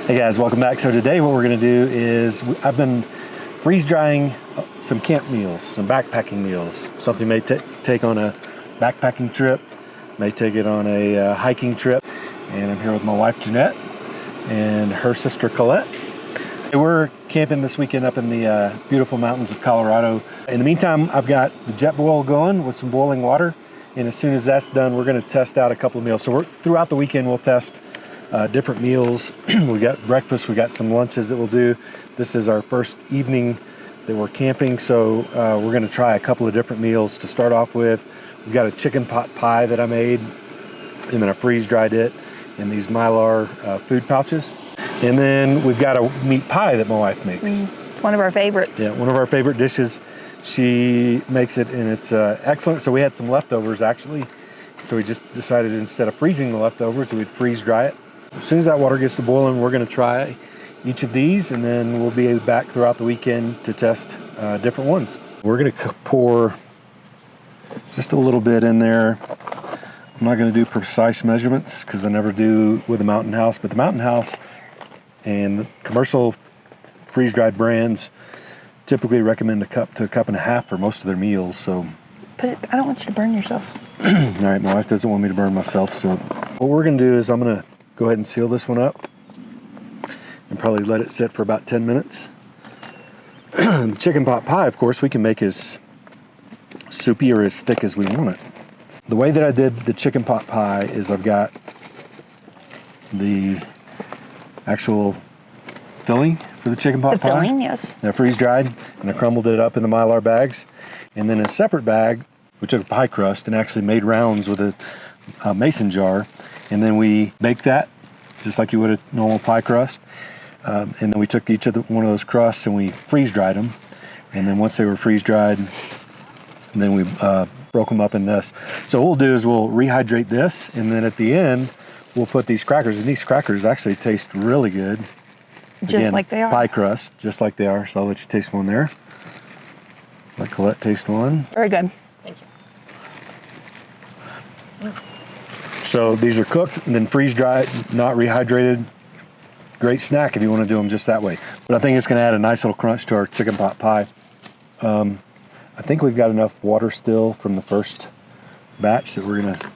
Hey guys, welcome back. So today what we're going to do is I've been freeze drying some camp meals, some backpacking meals. Something may take on a backpacking trip, may take it on a hiking trip. And I'm here with my wife Jeanette and her sister Colette. We're camping this weekend up in the beautiful mountains of Colorado. In the meantime, I've got the jet boil going with some boiling water. And as soon as that's done, we're going to test out a couple of meals. So throughout the weekend, we'll test different meals. We got breakfast, we got some lunches that we'll do. This is our first evening that we're camping, so we're going to try a couple of different meals to start off with. We've got a chicken pot pie that I made, and then I freeze dried it in these Mylar food pouches. And then we've got a meat pie that my wife makes. One of our favorites. Yeah, one of our favorite dishes. She makes it and it's excellent. So we had some leftovers actually. So we just decided instead of freezing the leftovers, we'd freeze dry it. As soon as that water gets to boiling, we're going to try each of these, and then we'll be back throughout the weekend to test different ones. We're going to pour just a little bit in there. I'm not going to do precise measurements because I never do with the Mountain House, but the Mountain House and the commercial freeze-dried brands typically recommend a cup to a cup and a half for most of their meals. So, I don't want you to burn yourself. All right, my wife doesn't want me to burn myself, so what we're going to do is I'm going to go ahead and seal this one up and probably let it sit for about 10 minutes. The chicken pot pie, of course, we can make as soupy or as thick as we want it. The way that I did the chicken pot pie is I've got the actual filling for the chicken pot pie. The filling, yes. I freeze dried and I crumbled it up in the Mylar bags. And then in a separate bag, we took a pie crust and actually made rounds with a mason jar. And then we baked that just like you would a normal pie crust. And then we took each of one of those crusts and we freeze dried them. And then once they were freeze dried, then we broke them up in this. So what we'll do is we'll rehydrate this, and then at the end, we'll put these crackers. And these crackers actually taste really good. Just like they are. Pie crust, just like they are. So I'll let you taste one there. Let Colette taste one. Very good. Thank you. So these are cooked and then freeze dried, not rehydrated. Great snack if you want to do them just that way. But I think it's going to add a nice little crunch to our chicken pot pie. I think we've got enough water still from the first batch that we're going to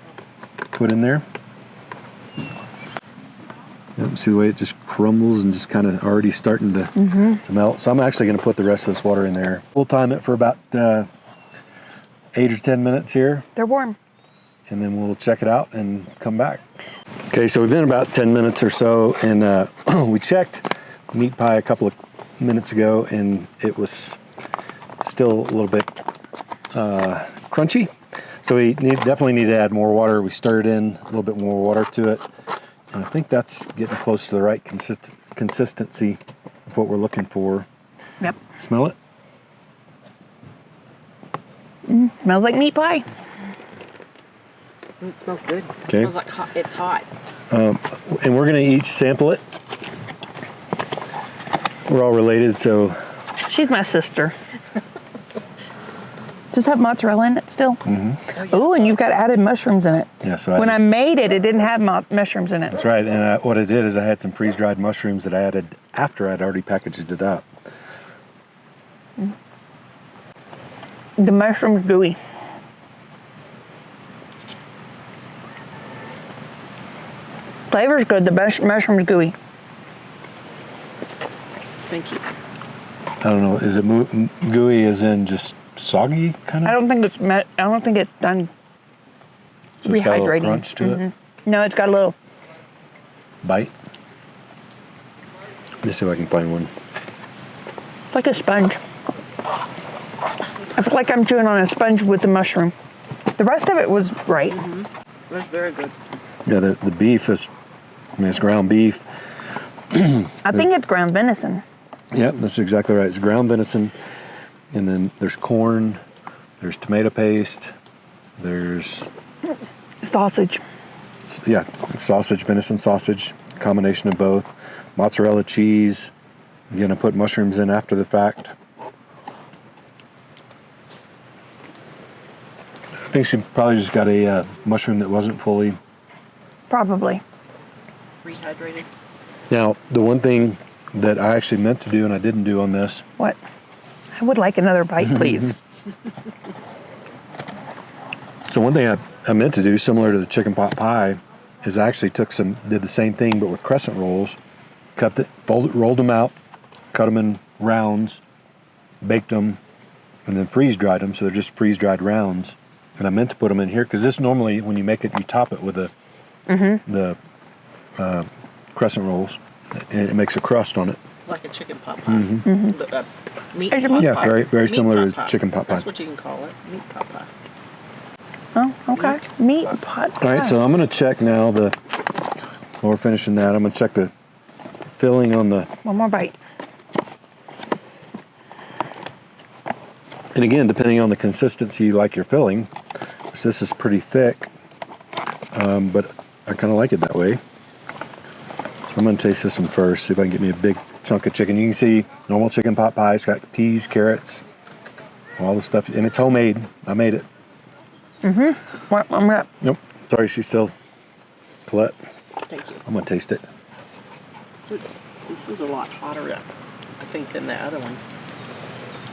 put in there. Yep, see the way it just crumbles and just kind of already starting to melt. So I'm actually going to put the rest of this water in there. We'll time it for about 8 or 10 minutes here. They're warm. And then we'll check it out and come back. Okay, so we've been about 10 minutes or so, and we checked the meat pie a couple of minutes ago, and it was still a little bit crunchy. So we definitely need to add more water. We stirred in a little bit more water to it, and I think that's getting close to the right consistency of what we're looking for. Yep. Smell it? Smells like meat pie. It smells good. Okay. It smells like it's hot. And we're gonna each sample it. We're all related, so. She's my sister. Does it have mozzarella in it still? Mm-hmm. Oh, and you've got added mushrooms in it. Yeah, so when I made it, it didn't have mushrooms in it. That's right, and what I did is I had some freeze-dried mushrooms that I added after I'd already packaged it up. The mushroom's gooey. Flavor's good, the mushroom's gooey. Thank you. I don't know, is it gooey as in just soggy kind of? I don't think it's done So it's got a little rehydrating. crunch to it? No, it's got a little Bite? Let me see if I can find one. It's like a sponge. I feel like I'm chewing on a sponge with the mushroom. The rest of it was right. That's very good. Yeah, the beef is, I mean, it's ground beef. I think it's ground venison. Yep, that's exactly right. It's ground venison, and then there's corn, there's tomato paste, there's... Sausage. Yeah, sausage, venison sausage, combination of both. Mozzarella cheese. Again, I put mushrooms in after the fact. I think she probably just got a mushroom that wasn't fully... Probably. Rehydrated. Now, the one thing that I actually meant to do and I didn't do on this. What? I would like another bite, please. So one thing I meant to do, similar to the chicken pot pie, is I actually did the same thing, but with crescent rolls, rolled them out, cut them in rounds, baked them, and then freeze dried them. So they're just freeze dried rounds. And I meant to put them in here because this normally, when you make it, you top it with the crescent rolls, and it makes a crust on it. Like a chicken pot pie. Meat pot Yeah, pie. very Meat similar pot to pie. chicken pot pie. That's what you can call it. Meat pot pie. Oh, okay. Meat pot pie. All right, so I'm going to check now while we're finishing that, I'm going to check the filling on the. One more bite. And again, depending on the consistency you like your filling, which this is pretty thick, but I kind of like it that way. So I'm going to taste this one first, see if I can get me a big chunk of chicken. You can see normal chicken pot pie. It's got peas, carrots, all the stuff, and it's homemade. I made it. What? I'm gonna. Nope. Sorry, she's still. Colette, Thank you. I'm going to taste it. This is a lot hotter, I think, than the other one.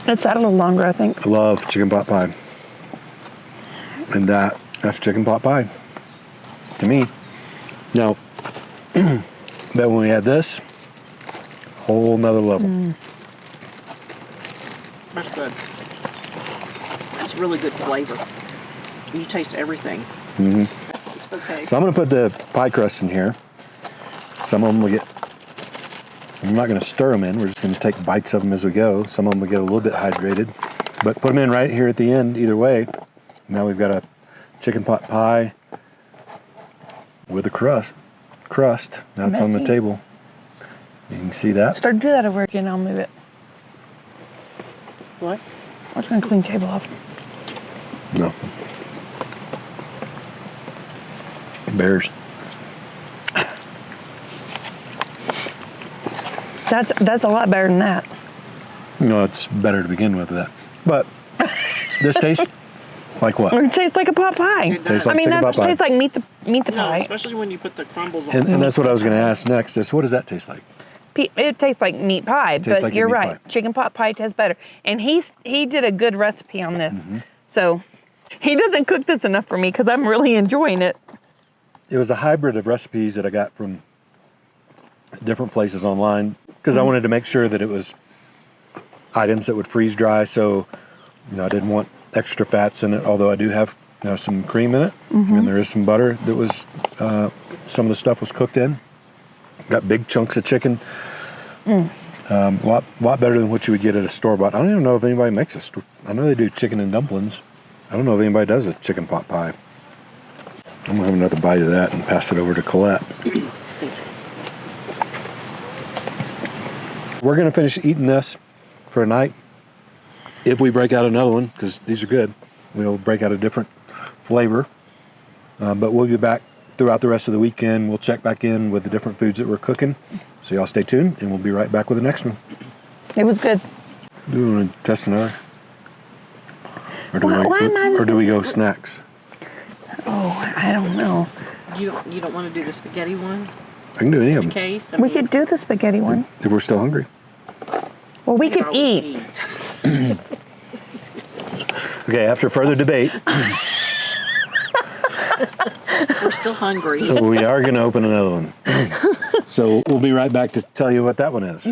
It's sat a little longer, I think. I love chicken pot pie. And that's chicken pot pie to me. Now, but when we had this, whole nother level. That's good. That's really good flavor. You taste everything. It's okay. So I'm going to put the pie crust in here. Some of them will get, I'm not going to stir them in. We're just going to take bites of them as we go. Some of them will get a little bit hydrated. But put them in right here at the end, either way. Now we've got a chicken pot pie with a crust. Now it's on the Messy. table. You can see that. Start to do that over again, I'll move it. What? I'm just gonna clean the table off. No. Bears. That's a lot better than that. No, it's better to begin with that. But this tastes like what? It tastes like a pot pie. It does. Tastes like chicken that pot pie. tastes like meat the No, pie. especially when you put the crumbles on. And that's what I was going to ask next is what does that taste like? It tastes like meat pie, Tastes but like a you're meat right. pie. Chicken pot pie tastes better. And he did a good recipe on this. So he doesn't cook this enough for me because I'm really enjoying it. It was a hybrid of recipes that I got from different places online because I wanted to make sure that it was items that would freeze dry. So, I didn't want extra fats in it, although I do have some cream in it. And there is some butter that was, some of the stuff was cooked in. Got big chunks of chicken. A lot better than what you would get at a store-bought. I don't even know if anybody makes I know they do chicken and dumplings. I don't know if anybody does a chicken pot pie. I'm gonna have another bite of that and pass it over to Colette. We're gonna finish eating this for a night. If we break out another one, because these are good, we'll break out a different flavor. But we'll be back throughout the rest of the weekend. We'll check back in with the different foods that we're cooking. So y'all stay tuned, and we'll be right back with the next one. It was good. Do you want to test another? Or Why do we go snacks? Oh, I don't know. You don't want to do the spaghetti one? I can do any of In them case? We could do the spaghetti one. if we're still hungry. Well, we could eat. Okay, after further debate, We're still hungry. we are going to open another one. So we'll be right back to tell you what that one is.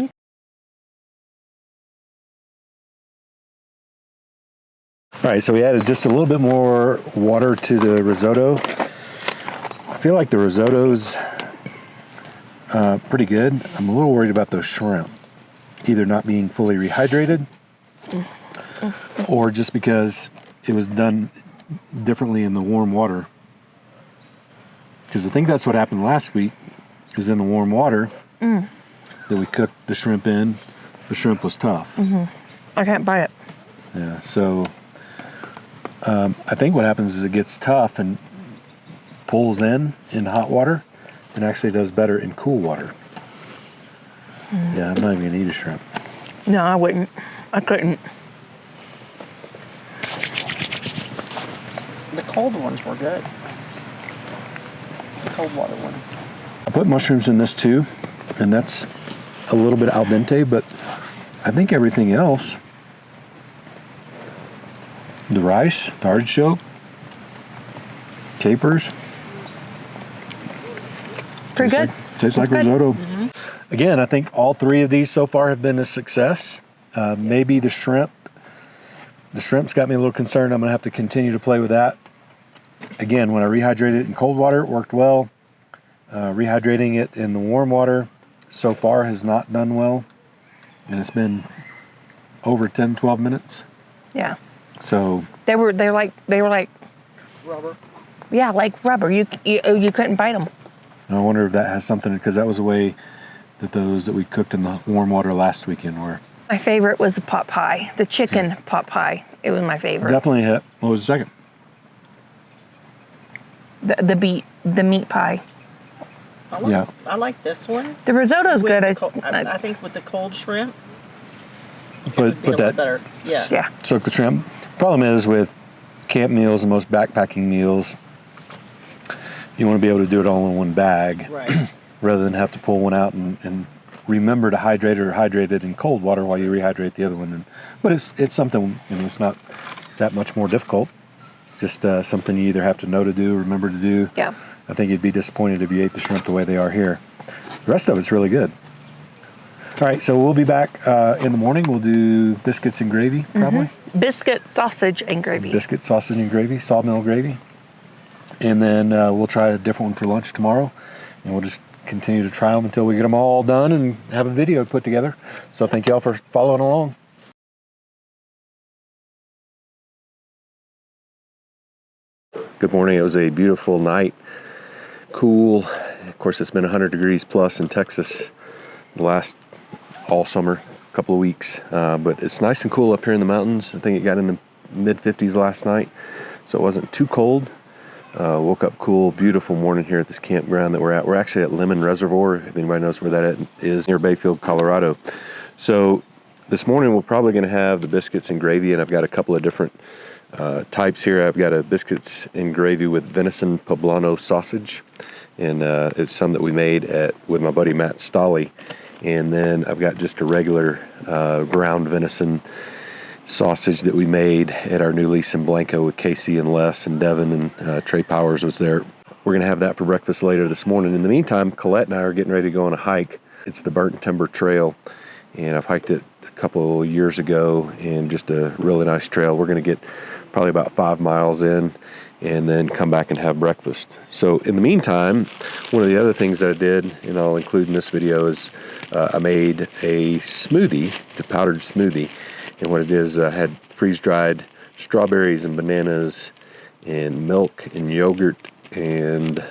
All right, so we added just a little bit more water to the risotto. I feel like the risotto's pretty good. I'm a little worried about those shrimp, either not being fully rehydrated or just because it was done differently in the warm water. Because I think that's what happened last week, is in the warm water that we cooked the shrimp in, the shrimp was tough. I can't buy it. Yeah, so I think what happens is it gets tough and pulls in hot water and actually does better in cool water. Yeah, I'm not even gonna eat a shrimp. No, I wouldn't. I couldn't. The cold ones were good. The cold water one. I put mushrooms in this too. And that's a little bit al dente, but I think everything else, the rice, the artichoke, capers, Pretty good. Tastes like risotto. Again, I think all three of these so far have been a success. Maybe the shrimp. The shrimp's got me a little concerned. I'm gonna have to continue to play with that. Again, when I rehydrated it in cold water, it worked well. Rehydrating it in the warm water so far has not done well. And it's been over 10, 12 minutes. Yeah. So They were like Rubber. yeah, like rubber. You couldn't bite them. I wonder if that has something, because that was the way that those that we cooked in the warm water last weekend were. My favorite was the pot pie, the chicken pot pie. It was my favorite. Definitely hit. What was the second? The meat pie. I like this one. The risotto's With good. I think with the cold shrimp, Put that better. Yeah. Yeah. soak the shrimp. Problem is with camp meals and most backpacking meals, you want to be able to do it all in one bag, Right. rather than have to pull one out and remember to hydrate it or hydrate it in cold water while you rehydrate the other one. But it's something, it's not that much more difficult. Just something you either have to know to do, remember to do. Yeah. I think you'd be disappointed if you ate the shrimp the way they are here. The rest of it's really good. All right, so we'll be back in the morning. We'll do biscuits and gravy, probably. Biscuit, sausage, and gravy. Biscuit, sausage, and gravy, sawmill gravy. And then we'll try a different one for lunch tomorrow. And we'll just continue to try them until we get them all done and have a video put together. So thank y'all for following along. Good morning. It was a beautiful night. Cool. Of course, it's been 100 degrees plus in Texas the last all summer, couple of weeks. But it's nice and cool up here in the mountains. I think it got in the mid 50s last night, so it wasn't too cold. Woke up cool, beautiful morning here at this campground that we're at. We're actually at Lemon Reservoir, if anybody knows where that is, near Bayfield, Colorado. So this morning we're probably going to have the biscuits and gravy, and I've got a couple of different types here. I've got a biscuits and gravy with venison poblano sausage, and it's some that we made with my buddy Matt Stolley. And then I've got just a regular ground venison sausage that we made at our new lease in Blanco with Casey and Les and Devin, and Trey Powers was there. We're going to have that for breakfast later this morning. In the meantime, Colette and I are getting ready to go on a hike. It's the Burnt Timber Trail, and I've hiked it a couple of years ago, and just a really nice trail. We're going to get probably about 5 miles in and then come back and have breakfast. So in the meantime, one of the other things that I did, and I'll include in this video, is I made a smoothie, the powdered smoothie. And what it is, I had freeze-dried strawberries and bananas and milk and yogurt, and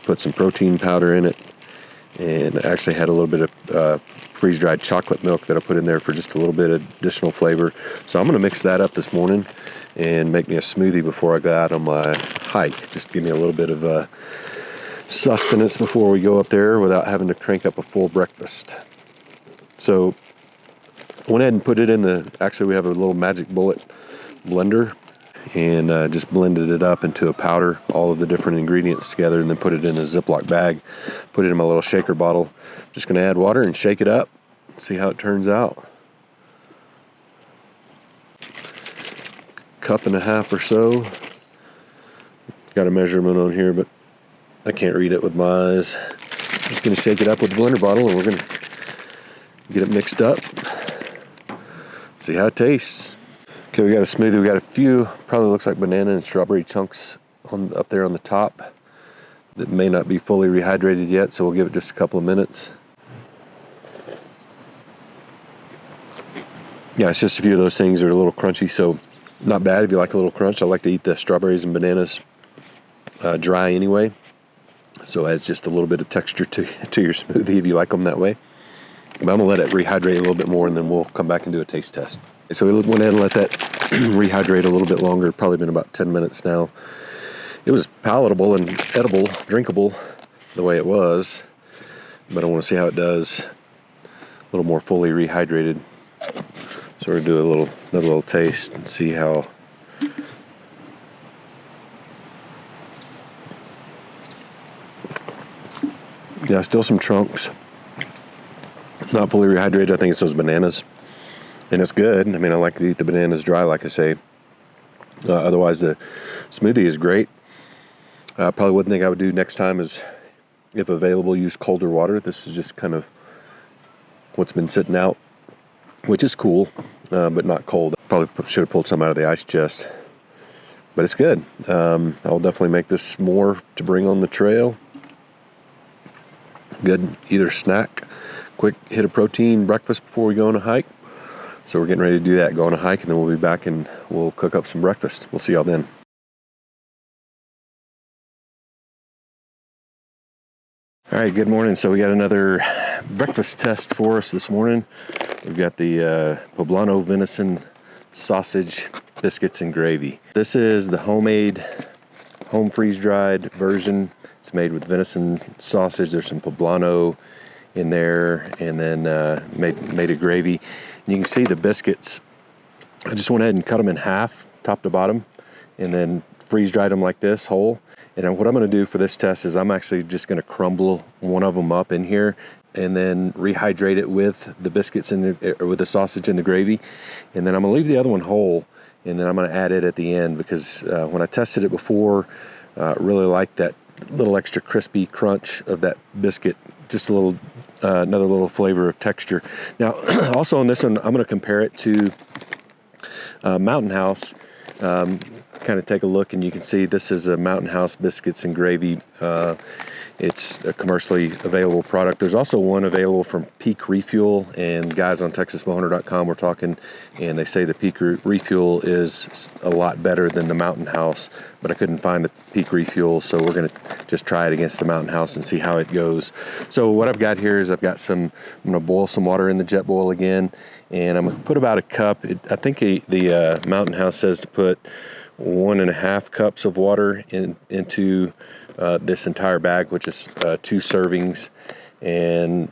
put some protein powder in it. And I actually had a little bit of freeze-dried chocolate milk that I put in there for just a little bit of additional flavor. So I'm going to mix that up this morning and make me a smoothie before I go out on my hike. Just give me a little bit of sustenance before we go up there without having to crank up a full breakfast. So I went ahead and put it in actually we have a little Magic Bullet blender, and just blended it up into a powder, all of the different ingredients together, and then put it in a Ziploc bag, put it in my little shaker bottle. Just going to add water and shake it up, see how it turns out. Cup and a half or so. Got a measurement on here, but I can't read it with my eyes. Just going to shake it up with the blender bottle, and we're going to get it mixed up. See how it tastes. Okay, we got a smoothie. We got a few, probably looks like banana and strawberry chunks up there on the top that may not be fully rehydrated yet, so we'll give it just a couple of minutes. Yeah, it's just a few of those things that are a little crunchy, so not bad if you like a little crunch. I like to eat the strawberries and bananas dry anyway, so it adds just a little bit of texture to your smoothie if you like them that way. But I'm going to let it rehydrate a little bit more, and then we'll come back and do a taste test. So we went ahead and let that rehydrate a little bit longer. Probably been about 10 minutes now. It was palatable and edible, drinkable the way it was, but I want to see how it does a little more fully rehydrated. So we're going to do another little taste and see how. Yeah, still some chunks. not fully rehydrated. I think it's those bananas. And it's good. I mean, I like to eat the bananas dry, like I say. Otherwise, the smoothie is great. Probably one thing I would do next time is, if available, use colder water. This is just kind of what's been sitting out, which is cool, but not cold. Probably should have pulled some out of the ice chest. But it's good. I'll definitely make this more to bring on the trail. Good either snack, quick hit of protein, breakfast before we go on a hike. So we're getting ready to do that, go on a hike, and then we'll be back and we'll cook up some breakfast. We'll see y'all then. All right, good morning. So we got another breakfast test for us this morning. We've got the Pablano venison sausage, biscuits, and gravy. This is the homemade, home freeze-dried version. It's made with venison sausage. There's some Pablano in there, and then made a gravy. And you can see the biscuits. I just went ahead and cut them in half, top to bottom, and then freeze-dried them like this, whole. And what I'm going to do for this test is I'm actually just going to crumble one of them up in here and then rehydrate it with the biscuits and with the sausage and the gravy. And then I'm going to leave the other one whole, and then I'm going to add it at the end because when I tested it before, really liked that little extra crispy crunch of that biscuit, just a little, another little flavor of texture. Now, also on this one, I'm going to compare it to Mountain House. Kind of take a look, and you can see this is a Mountain House biscuits and gravy. It's a commercially available product. There's also one available from Peak Refuel, and guys on TexasBowhunter.com were talking, and they say the Peak Refuel is a lot better than the Mountain House, but I couldn't find the Peak Refuel, so we're going to just try it against the Mountain House and see how it goes. So what I've got here is I'm going to boil some water in the jet boil again, and I'm going to put about a cup. I think the Mountain House says to put 1.5 cups of water into this entire bag, which is 2 servings, and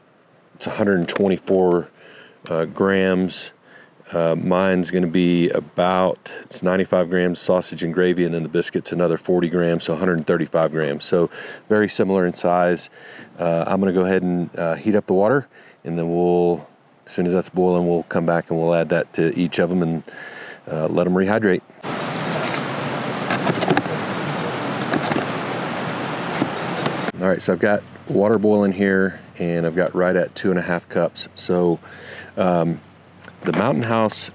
it's 124 grams. Mine's going to be it's 95 grams sausage and gravy, and then the biscuits another 40 grams, so 135 grams. So very similar in size. I'm going to go ahead and heat up the water, and then as soon as that's boiling, we'll come back and we'll add that to each of them and let them rehydrate. All right, so I've got water boiling here, and I've got right at 2.5 cups. So the Mountain House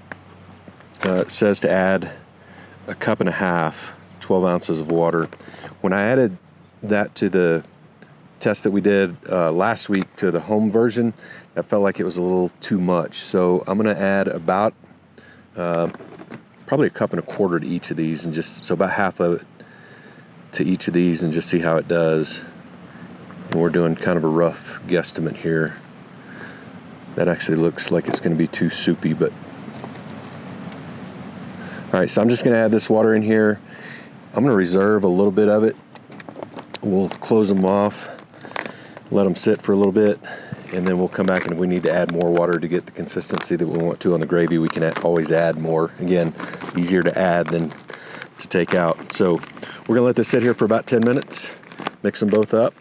says to add 1.5 cups, 12 ounces of water. When I added that to the test that we did last week to the home version, that felt like it was a little too much. So I'm going to add about probably 1.25 cups to each of these, and so about half of it to each of these, and just see how it does. And we're doing kind of a rough guesstimate here. That actually looks like it's going to be too soupy, but all right, so I'm just going to add this water in here. I'm going to reserve a little bit of it. We'll close them off, let them sit for a little bit, and then we'll come back, and if we need to add more water to get the consistency that we want to on the gravy, we can always add more. Again, easier to add than to take out. So we're going to let this sit here for about 10 minutes, mix them both up,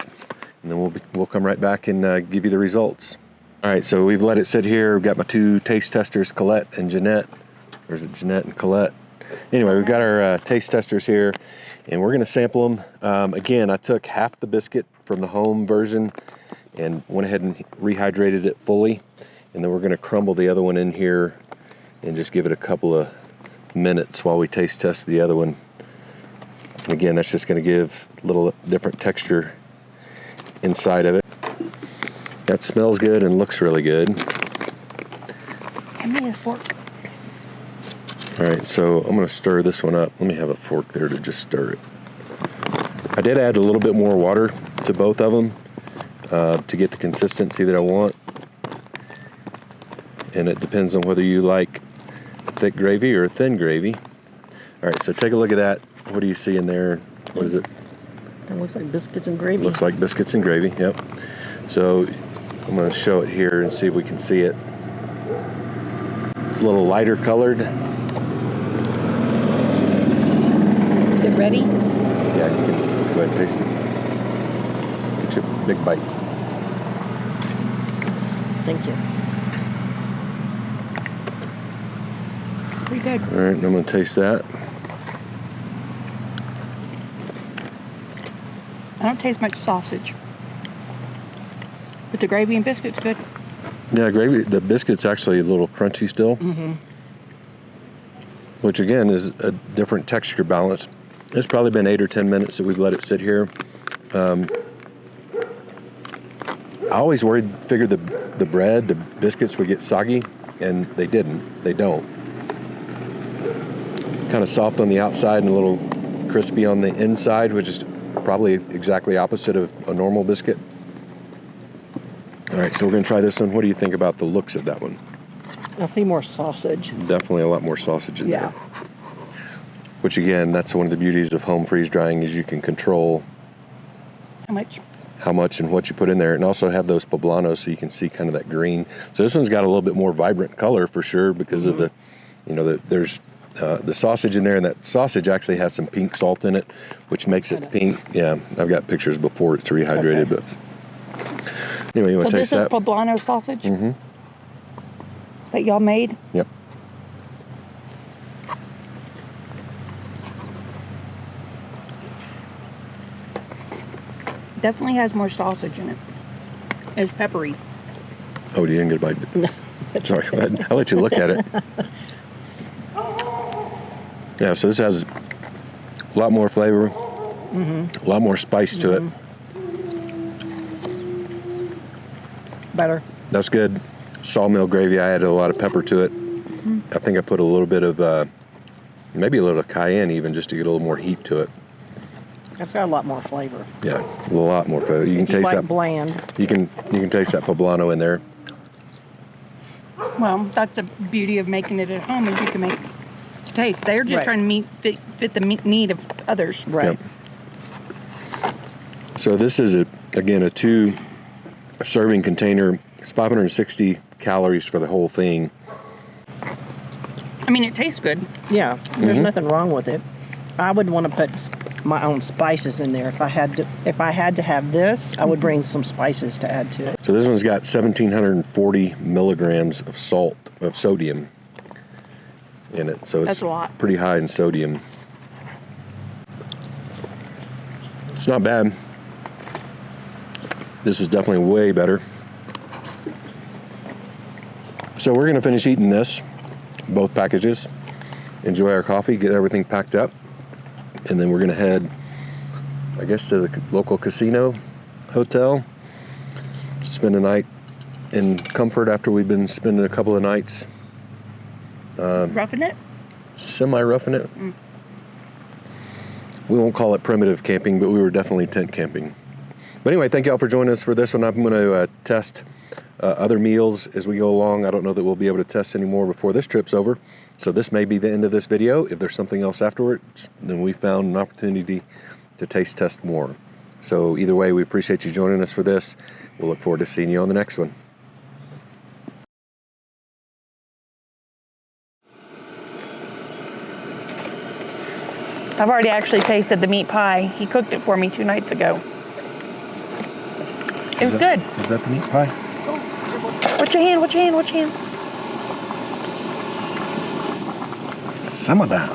and then we'll come right back and give you the results. All right, so we've let it sit here. We've got my 2 taste testers, Colette and Jeanette. Or is it Jeanette and Colette? Anyway, we've got our taste testers here, and we're going to sample them. Again, I took half the biscuit from the home version and went ahead and rehydrated it fully, and then we're going to crumble the other one in here and just give it a couple of minutes while we taste test the other one. And again, that's just going to give a little different texture inside of it. That smells good and looks really good. Give me a fork. All right, so I'm going to stir this one up. Let me have a fork there to just stir it. I did add a little bit more water to both of them to get the consistency that I want. And it depends on whether you like a thick gravy or a thin gravy. All right, so take a look at that. What do you see in there? What is it? It looks like biscuits and gravy. Looks like biscuits and gravy, yep. So I'm going to show it here and see if we can see it. It's a little lighter colored. Is it ready? Yeah, you can go ahead and taste it. Get your big bite. Thank you. Pretty good. All right, I'm gonna taste that. I don't taste much sausage. But the gravy and biscuits good. Yeah, gravy. The biscuit's actually a little crunchy still. Which again is a different texture balance. It's probably been 8 or 10 minutes that we've let it sit here. I always figured the bread, the biscuits would get soggy, and they didn't. They don't. Kind of soft on the outside and a little crispy on the inside, which is probably exactly opposite of a normal biscuit. All right, so we're gonna try this one. What do you think about the looks of that one? I see more sausage. Definitely a lot more sausage in Yeah. there. Which again, that's one of the beauties of home freeze drying is you can control How much? and what you put in there, and also have those poblanos so you can see kind of that green. So this one's got a little bit more vibrant color for sure because of the, there's the sausage in there, and that sausage actually has some pink salt in it, which makes it pink. Yeah, I've got pictures before it's rehydrated, but anyway, you want to taste that? So this is poblano sausage that y'all made? Yep. Definitely has more sausage in it. It's peppery. Oh, you didn't get a bite? No. Sorry, go ahead. I'll let you look at it. Yeah, so this has a lot more flavor, a lot more spice to it. Better. That's good. Sawmill gravy, I added a lot of pepper to it. I think I put a little bit of, maybe a little cayenne even, just to get a little more heat to it. It's got a lot more flavor. Yeah, a lot more flavor. You can If you taste like that. bland. You can taste that poblano in there. Well, that's the beauty of making it at home is you can make taste. They're just Right. trying to fit the need of others. Right. Yep. So this is again a 2 serving container. It's 560 calories for the whole thing. I mean, it tastes good. Yeah. There's nothing wrong with it. I would want to put my own spices in there. If I had to have this, I would bring some spices to add to it. So this one's got 1,740 milligrams of sodium in it. So it's That's a lot. pretty high in sodium. It's not bad. This is definitely way better. So we're gonna finish eating this, both packages, enjoy our coffee, get everything packed up, and then we're gonna head, I guess, to the local casino hotel, spend a night in comfort after we've been spending a couple of nights Roughing it? semi-roughing it. We won't call it primitive camping, but we were definitely tent camping. But anyway, thank you all for joining us for this one. I'm gonna test other meals as we go along. I don't know that we'll be able to test any more before this trip's over. So this may be the end of this video. If there's something else afterwards, then we found an opportunity to taste test more. So either way, we appreciate you joining us for this. We'll look forward to seeing you on the next one. I've already actually tasted the meat pie. He cooked it for me 2 nights ago. It was good. Is that the meat pie? Watch your hand, watch your hand, watch your hand. Simmer down.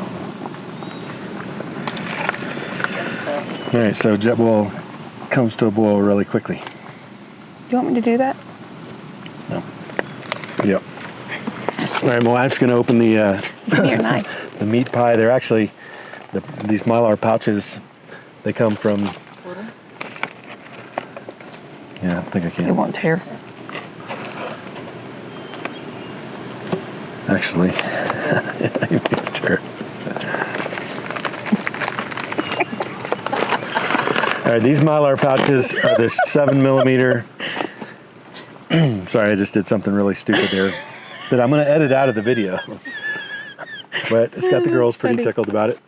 All right, so jet boil comes to a boil really quickly. Do you want me to do that? No. Yep. All right, my wife's gonna open the Give me your knife. the meat pie. They're actually these Mylar pouches. They come from. Yeah, I think I It can. won't tear. Actually, it's terrible. All right, these Mylar pouches are this 7mm. Sorry, I just did something really stupid there that I'm going to edit out of the video. But it's got the girls pretty tickled about it.